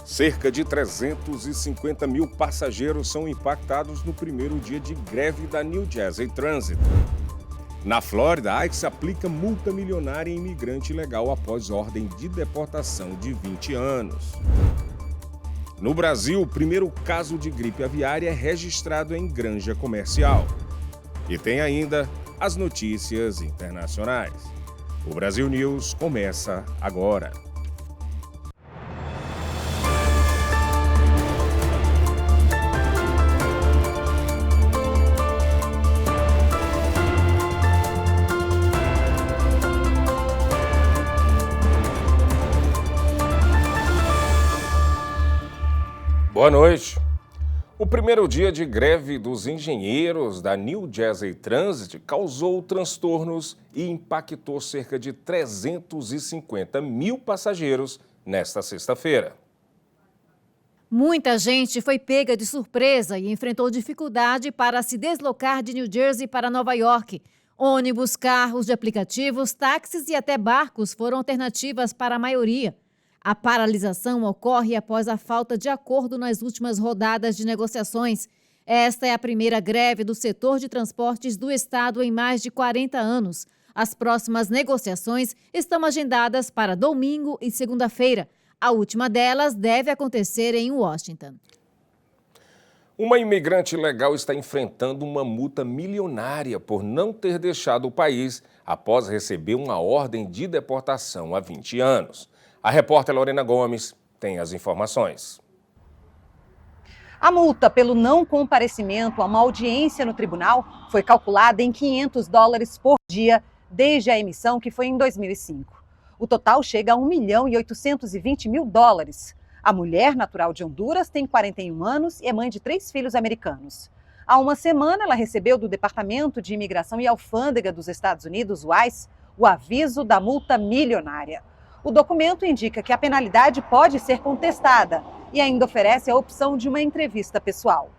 Cerca de 350 mil passageiros são impactados no primeiro dia de greve da New Jersey Transit. Na Flórida, a ICE aplica multa milionária em imigrante ilegal após ordem de deportação de 20 anos. No Brasil, o primeiro caso de gripe aviária é registrado em granja comercial. E tem ainda as notícias internacionais. O Brasil News começa agora. Boa noite. O primeiro dia de greve dos engenheiros da New Jersey Transit causou transtornos e impactou cerca de 350 mil passageiros nesta sexta-feira. Muita gente foi pega de surpresa e enfrentou dificuldade para se deslocar de New Jersey para Nova York. Ônibus, carros de aplicativos, táxis e até barcos foram alternativas para a maioria. A paralisação ocorre após a falta de acordo nas últimas rodadas de negociações. Esta é a primeira greve do setor de transportes do estado em mais de 40 anos. As próximas negociações estão agendadas para domingo e segunda-feira. A última delas deve acontecer em Washington. Uma imigrante ilegal está enfrentando uma multa milionária por não ter deixado o país após receber uma ordem de deportação há 20 anos. A repórter Lorena Gomes tem as informações. A multa pelo não comparecimento a uma audiência no tribunal foi calculada em $500 por dia desde a emissão, que foi em 2005. O total chega a $1.820.000. A mulher, natural de Honduras, tem 41 anos e é mãe de 3 filhos americanos. Há uma semana, ela recebeu do Departamento de Imigração e Alfândega dos Estados Unidos, o ICE, o aviso da multa milionária. O documento indica que a penalidade pode ser contestada e ainda oferece a opção de uma entrevista pessoal.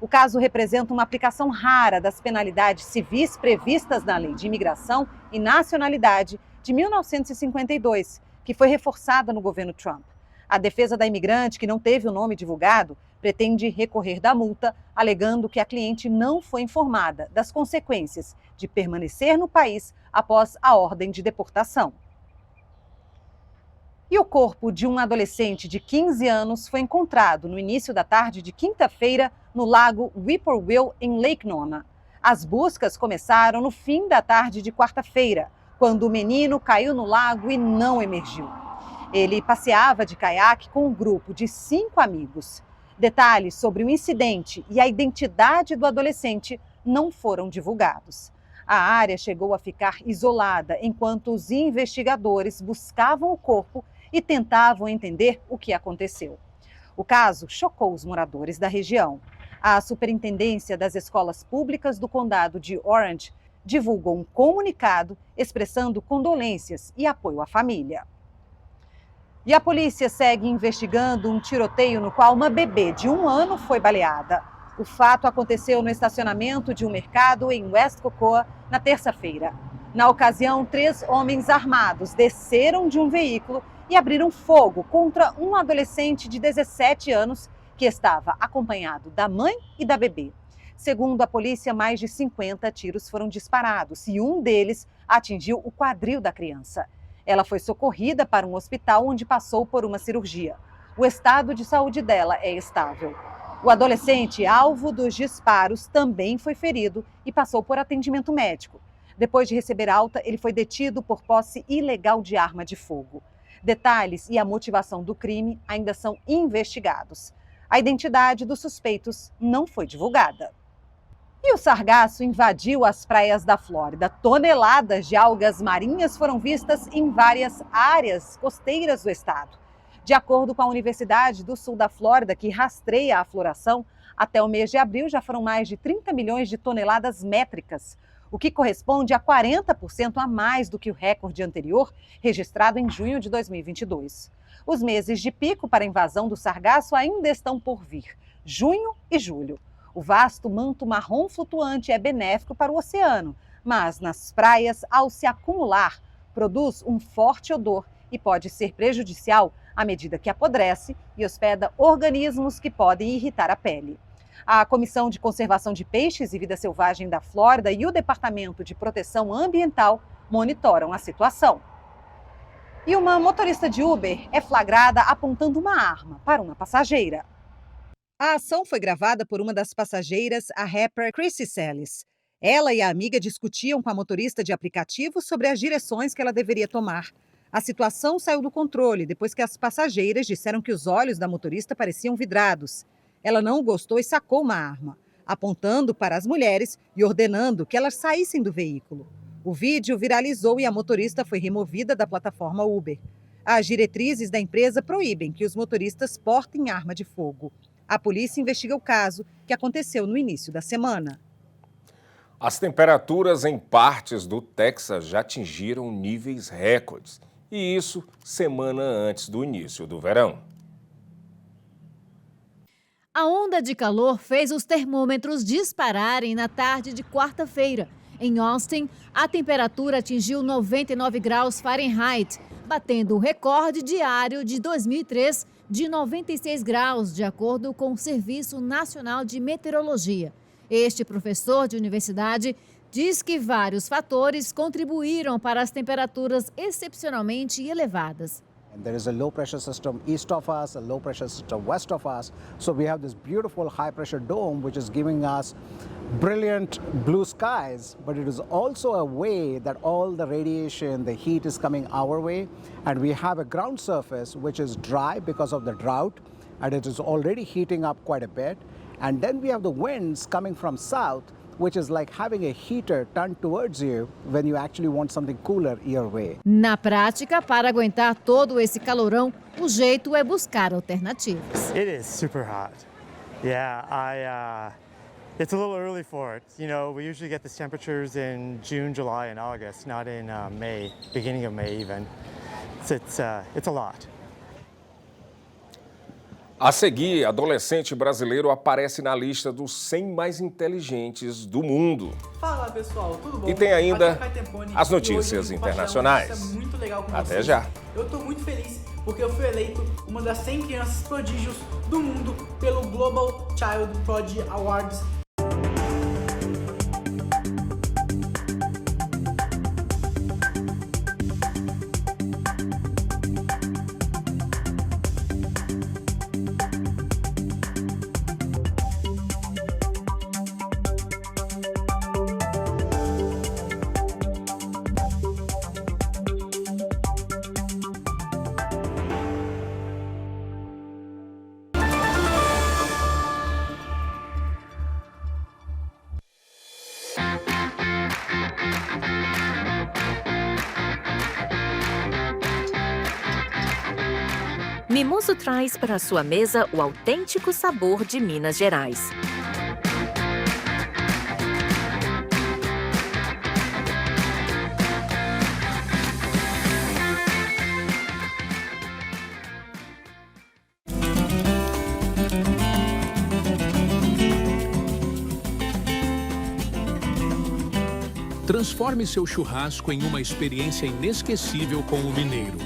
O caso representa uma aplicação rara das penalidades civis previstas na Lei de Imigração e Nacionalidade de 1952, que foi reforçada no governo Trump. A defesa da imigrante, que não teve o nome divulgado, pretende recorrer da multa, alegando que a cliente não foi informada das consequências de permanecer no país após a ordem de deportação. E o corpo de um adolescente de 15 anos foi encontrado no início da tarde de quinta-feira no lago Whippoorwill, em Lake Nona. As buscas começaram no fim da tarde de quarta-feira, quando o menino caiu no lago e não emergiu. Ele passeava de caiaque com um grupo de 5 amigos. Detalhes sobre o incidente e a identidade do adolescente não foram divulgados. A área chegou a ficar isolada enquanto os investigadores buscavam o corpo e tentavam entender o que aconteceu. O caso chocou os moradores da região. A Superintendência das Escolas Públicas do Condado de Orange divulgou um comunicado expressando condolências e apoio à família. E a polícia segue investigando um tiroteio no qual uma bebê de 1 ano foi baleada. O fato aconteceu no estacionamento de um mercado em West Cocoa na terça-feira. Na ocasião, 3 homens armados desceram de um veículo e abriram fogo contra um adolescente de 17 anos que estava acompanhado da mãe e da bebê. Segundo a polícia, mais de 50 tiros foram disparados e um deles atingiu o quadril da criança. Ela foi socorrida para um hospital onde passou por uma cirurgia. O estado de saúde dela é estável. O adolescente, alvo dos disparos, também foi ferido e passou por atendimento médico. Depois de receber alta, ele foi detido por posse ilegal de arma de fogo. Detalhes e a motivação do crime ainda são investigados. A identidade dos suspeitos não foi divulgada. E o sargaço invadiu as praias da Flórida. Toneladas de algas marinhas foram vistas em várias áreas costeiras do estado. De acordo com a Universidade do Sul da Flórida, que rastreia a floração, até o mês de abril já foram mais de 30 milhões de toneladas métricas, o que corresponde a 40% a mais do que o recorde anterior, registrado em junho de 2022. Os meses de pico para a invasão do sargaço ainda estão por vir, junho e julho. O vasto manto marrom flutuante é benéfico para o oceano, mas nas praias, ao se acumular, produz um forte odor e pode ser prejudicial à medida que apodrece e hospeda organismos que podem irritar a pele. A Comissão de Conservação de Peixes e Vida Selvagem da Flórida e o Departamento de Proteção Ambiental monitoram a situação. E uma motorista de Uber é flagrada apontando uma arma para uma passageira. A ação foi gravada por uma das passageiras, a rapper Chrissy Sellis. Ela e a amiga discutiam com a motorista de aplicativo sobre as direções que ela deveria tomar. A situação saiu do controle depois que as passageiras disseram que os olhos da motorista pareciam vidrados. Ela não gostou e sacou uma arma, apontando para as mulheres e ordenando que elas saíssem do veículo. O vídeo viralizou e a motorista foi removida da plataforma Uber. As diretrizes da empresa proíbem que os motoristas portem arma de fogo. A polícia investiga o caso, que aconteceu no início da semana. As temperaturas em partes do Texas já atingiram níveis recordes. E isso semana antes do início do verão. A onda de calor fez os termômetros dispararem na tarde de quarta-feira. Em Austin, a temperatura atingiu 99 graus Fahrenheit, batendo o recorde diário de 2003 de 96 graus, de acordo com o Serviço Nacional de Meteorologia. Este professor de universidade diz que vários fatores contribuíram para as temperaturas excepcionalmente elevadas. And there is a low pressure system east of us, a low pressure system west of us. So we have this beautiful high pressure dome which is giving us brilliant blue skies, but it is also a way that all the radiation, the heat is coming our way. And we have a ground surface which is dry because of the drought, and it is already heating up quite a bit. And then we have the winds coming from south, which is like having a heater turned towards you when you actually want something cooler your way. Na prática, para aguentar todo esse calorão, o jeito é buscar alternativas. It is super hot. Yeah, it's a little early for it. You know, we usually get these temperatures in June, July, and August, not in May, beginning of May even. It's a lot. A seguir, adolescente brasileiro aparece na lista dos 100 mais inteligentes do mundo. Fala pessoal, tudo bom? E tem ainda Aqui é o Caio Tempone, as e hoje notícias eu vou internacionais. compartilhar uma notícia muito legal com Até vocês. já. Eu tô muito feliz porque eu fui eleito uma das 100 crianças prodígios do mundo pelo Global Child Prodigy Awards. Mimoso traz para sua mesa o autêntico sabor de Minas Gerais. Transforme seu churrasco em uma experiência inesquecível com o mineiro.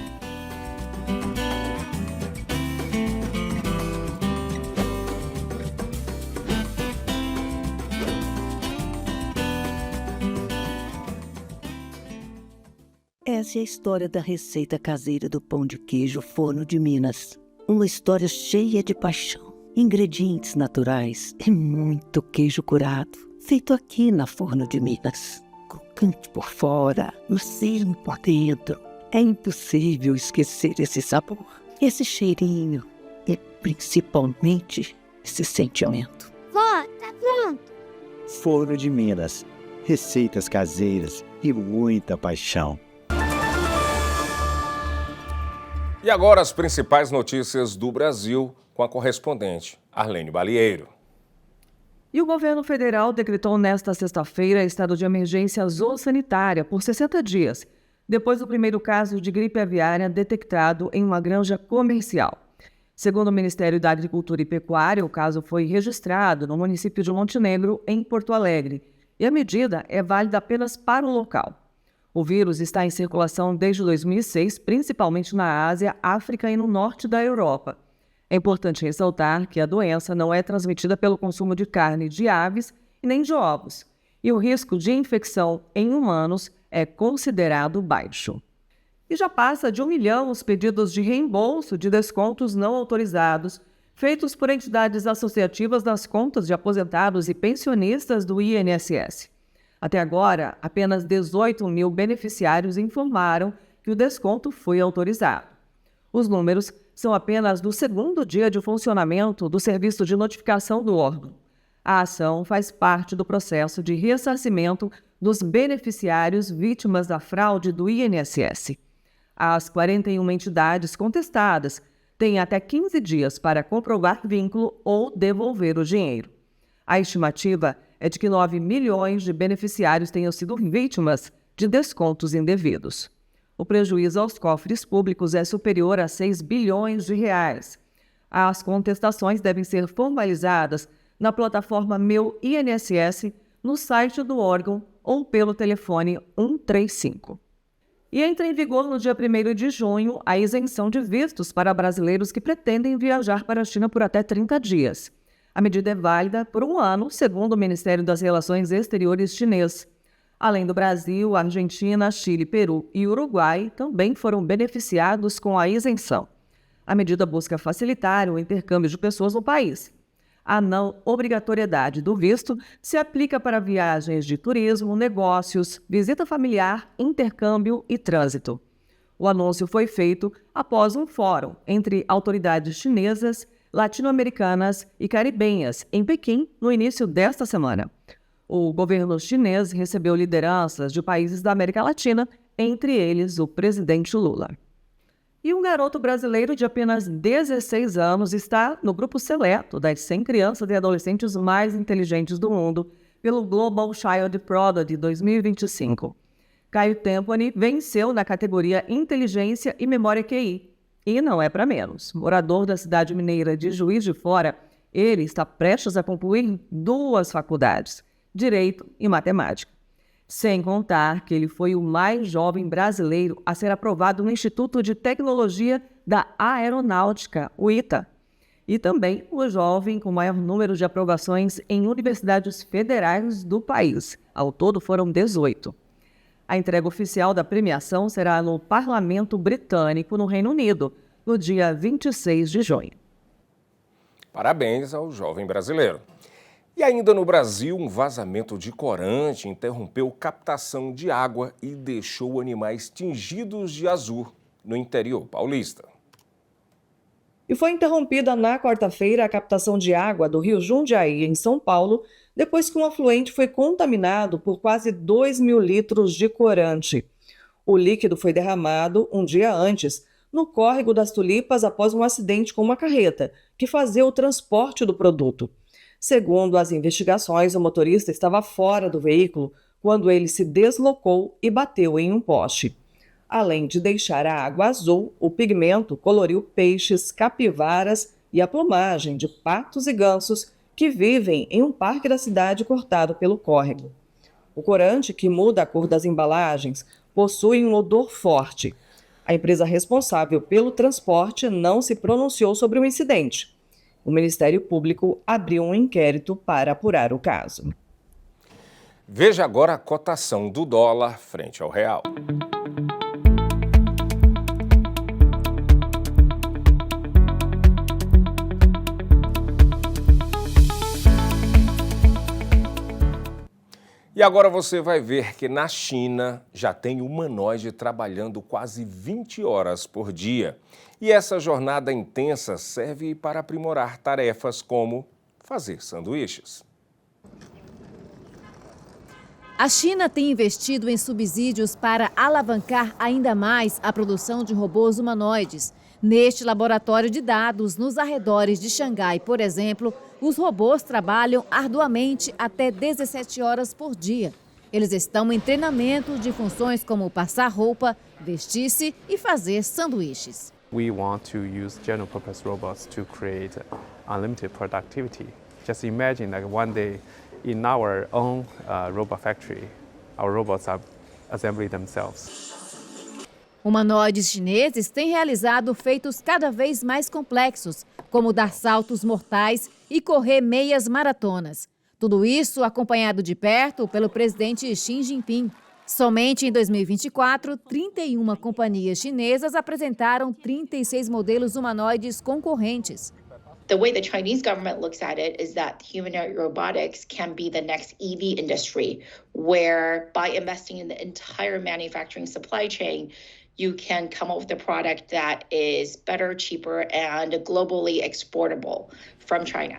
Essa é a história da receita caseira do pão de queijo Forno de Minas. Uma história cheia de paixão, ingredientes naturais e muito queijo curado, feito aqui na Forno de Minas. Crocante por fora, macio por dentro. É impossível esquecer esse sabor, esse cheirinho e principalmente esse sentimento. Vó, tá pronto! Forno de Minas, receitas caseiras e muita paixão. E agora as principais notícias do Brasil com a correspondente Arlene Balieiro. E o governo federal decretou nesta sexta-feira estado de emergência zoossanitária por 60 dias, depois do primeiro caso de gripe aviária detectado em uma granja comercial. Segundo o Ministério da Agricultura e Pecuária, o caso foi registrado no município de Montenegro, em Porto Alegre, e a medida é válida apenas para o local. O vírus está em circulação desde 2006, principalmente na Ásia, África e no norte da Europa. É importante ressaltar que a doença não é transmitida pelo consumo de carne de aves e nem de ovos, e o risco de infecção em humanos é considerado baixo. E já passa de 1 milhão os pedidos de reembolso de descontos não autorizados feitos por entidades associativas das contas de aposentados e pensionistas do INSS. Até agora, apenas 18 mil beneficiários informaram que o desconto foi autorizado. Os números são apenas do segundo dia de funcionamento do serviço de notificação do órgão. A ação faz parte do processo de ressarcimento dos beneficiários vítimas da fraude do INSS. As 41 entidades contestadas têm até 15 dias para comprovar vínculo ou devolver o dinheiro. A estimativa é de que 9 milhões de beneficiários tenham sido vítimas de descontos indevidos. O prejuízo aos cofres públicos é superior a 6 bilhões de reais. As contestações devem ser formalizadas na plataforma Meu INSS, no site do órgão ou pelo telefone 135. E entra em vigor no dia 1º de junho a isenção de vistos para brasileiros que pretendem viajar para a China por até 30 dias. A medida é válida por 1 ano, segundo o Ministério das Relações Exteriores chinês. Além do Brasil, Argentina, Chile, Peru e Uruguai também foram beneficiados com a isenção. A medida busca facilitar o intercâmbio de pessoas no país. A não obrigatoriedade do visto se aplica para viagens de turismo, negócios, visita familiar, intercâmbio e trânsito. O anúncio foi feito após um fórum entre autoridades chinesas, latino-americanas e caribenhas em Pequim no início desta semana. O governo chinês recebeu lideranças de países da América Latina, entre eles o presidente Lula. E um garoto brasileiro de apenas 16 anos está no grupo seleto das 100 crianças e adolescentes mais inteligentes do mundo pelo Global Child Prodigy 2025. Caio Temponi venceu na categoria Inteligência e Memória QI. E não é para menos. Morador da cidade mineira de Juiz de Fora, ele está prestes a concluir 2 faculdades, Direito e Matemática. Sem contar que ele foi o mais jovem brasileiro a ser aprovado no Instituto de Tecnologia da Aeronáutica, o ITA. E também o jovem com maior número de aprovações em universidades federais do país. Ao todo foram 18. A entrega oficial da premiação será no Parlamento Britânico, no Reino Unido, no dia 26 de junho. Parabéns ao jovem brasileiro. E ainda no Brasil, um vazamento de corante interrompeu captação de água e deixou animais tingidos de azul no interior paulista. E foi interrompida na quarta-feira a captação de água do rio Jundiaí, em São Paulo, depois que um afluente foi contaminado por quase 2.000 litros de corante. O líquido foi derramado um dia antes, no córrego das Tulipas, após um acidente com uma carreta, que fazia o transporte do produto. Segundo as investigações, o motorista estava fora do veículo quando ele se deslocou e bateu em um poste. Além de deixar a água azul, o pigmento coloriu peixes, capivaras e a plumagem de patos e gansos que vivem em um parque da cidade cortado pelo córrego. O corante, que muda a cor das embalagens, possui um odor forte. A empresa responsável pelo transporte não se pronunciou sobre o incidente. O Ministério Público abriu um inquérito para apurar o caso. Veja agora a cotação do dólar frente ao real. E agora você vai ver que na China já tem humanoide trabalhando quase 20 horas por dia. E essa jornada intensa serve para aprimorar tarefas como fazer sanduíches. A China tem investido em subsídios para alavancar ainda mais a produção de robôs humanoides. Neste laboratório de dados, nos arredores de Xangai, por exemplo, os robôs trabalham arduamente até 17 horas por dia. Eles estão em treinamento de funções como passar roupa, vestir-se e fazer sanduíches. We want to use general purpose robots to create unlimited productivity. Just imagine that one day in our own robot factory, our robots are assembly themselves. Humanoides chineses têm realizado feitos cada vez mais complexos, como dar saltos mortais e correr meias maratonas. Tudo isso acompanhado de perto pelo presidente Xi Jinping. Somente em 2024, 31 companhias chinesas apresentaram 36 modelos humanoides concorrentes. The way the Chinese government looks at it is that humanoid robotics can be the next EV industry, where by investing in the entire manufacturing supply chain, you can come up with a product that is better, cheaper, and globally exportable from China.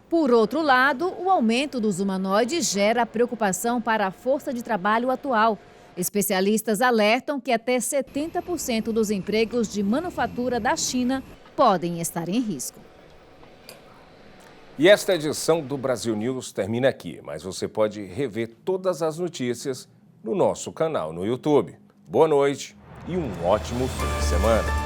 Por outro lado, o aumento dos humanoides gera preocupação para a força de trabalho atual. Especialistas alertam que até 70% dos empregos de manufatura da China podem estar em risco. E esta edição do Brasil News termina aqui, mas você pode rever todas as notícias no nosso canal no YouTube. Boa noite e um ótimo fim de semana.